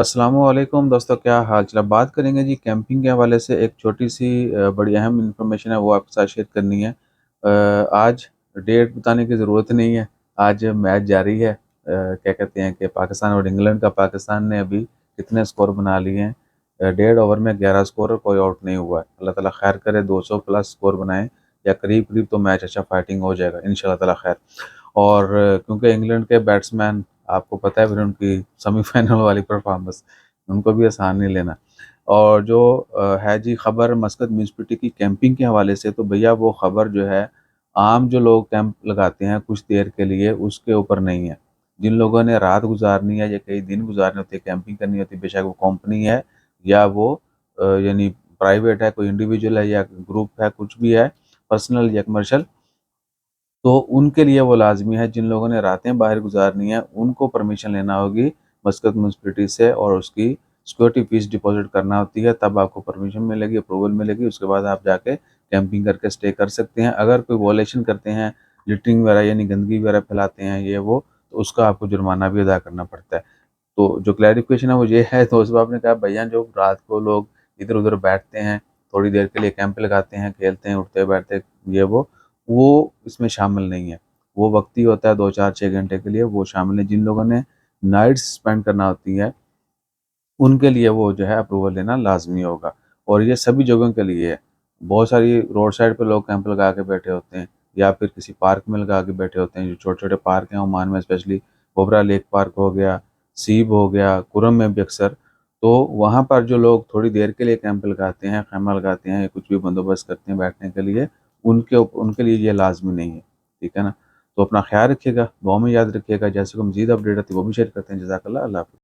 अस्सलामुअलैकुम दोस्तों, क्या हाल चाल। बात करेंगे जी कैंपिंग के हवाले से। एक छोटी सी बड़ी अहम इंफॉर्मेशन है, वो आपके साथ शेयर करनी है। आज डेट बताने की ज़रूरत नहीं है। आज मैच जारी है। क्या कहते हैं कि पाकिस्तान और इंग्लैंड का। पाकिस्तान ने अभी कितने स्कोर बना लिए हैं? 1.5 ओवर में 11 स्कोर और कोई आउट नहीं हुआ है। अल्लाह ताला खैर करे, 200 प्लस स्कोर बनाएं या करीब करीब, तो मैच अच्छा फाइटिंग हो जाएगा इंशाल्लाह ताला खैर। और क्योंकि इंग्लैंड के बैट्समैन, आपको पता है फिर उनकी सेमीफाइनल वाली परफॉर्मेंस, उनको भी आसान नहीं लेना। और जो है जी खबर मस्कत म्यूनसिपैलिटी की कैंपिंग के हवाले से, तो भैया वो खबर जो है, आम जो लोग कैंप लगाते हैं कुछ देर के लिए, उसके ऊपर नहीं है। जिन लोगों ने रात गुजारनी है या कई दिन गुजारने होते हैं, कैंपिंग करनी होती है, बेशक वो कंपनी है या वो यानी प्राइवेट है, कोई इंडिविजुअल है या ग्रुप है, कुछ भी है, पर्सनल या कमर्शियल, तो उनके लिए वो लाज़मी है। जिन लोगों ने रातें बाहर गुज़ारनी है, उनको परमिशन लेना होगी मस्कत म्यूनसिपैलिटी से, और उसकी सिक्योरिटी फ़ीस डिपॉज़िट करना होती है, तब आपको परमिशन मिलेगी, अप्रूवल मिलेगी। उसके बाद आप जाके कैंपिंग करके स्टे कर सकते हैं। अगर कोई वॉयलेशन करते हैं, लिटरिंग वगैरह यानी गंदगी वगैरह फैलाते हैं ये वो, तो उसका आपको जुर्माना भी अदा करना पड़ता है। तो जो क्लैरिफ़िकेशन है वो ये है, तो उस आपने कहा भैया जो रात को लोग इधर-उधर बैठते हैं, थोड़ी देर के लिए कैंप लगाते हैं, खेलते हैं, उठते-बैठते ये वो इसमें शामिल नहीं है। वो वक़्त ही होता है 2, 4, 6 घंटे के लिए, वो शामिल है। जिन लोगों ने नाइट्स स्पेंड करना होती है, उनके लिए वो जो है अप्रूवल लेना लाज़मी होगा। और ये सभी जगहों के लिए है। बहुत सारी रोड साइड पे लोग कैंप लगा के बैठे होते हैं, या फिर किसी पार्क में लगा के बैठे होते हैं। जो छोटे-छोटे पार्क हैं ओमान में, स्पेशली ओबरा लेक पार्क हो गया, सीब हो गया, कुरम में भी अक्सर। तो वहाँ पर जो लोग थोड़ी देर के लिए कैंप लगाते हैं, ख़ैमा लगाते हैं या कुछ भी बंदोबस्त करते हैं बैठने के लिए, उनके लिए ये लाज़मी नहीं है। ठीक है ना? तो अपना ख़्याल रखिएगा, दुआ में याद रखिएगा। जैसे कोई मज़ीद अपडेट आती है वो भी शेयर करते हैं। जज़ाकल्लाह, अल्लाह हाफ़िज़।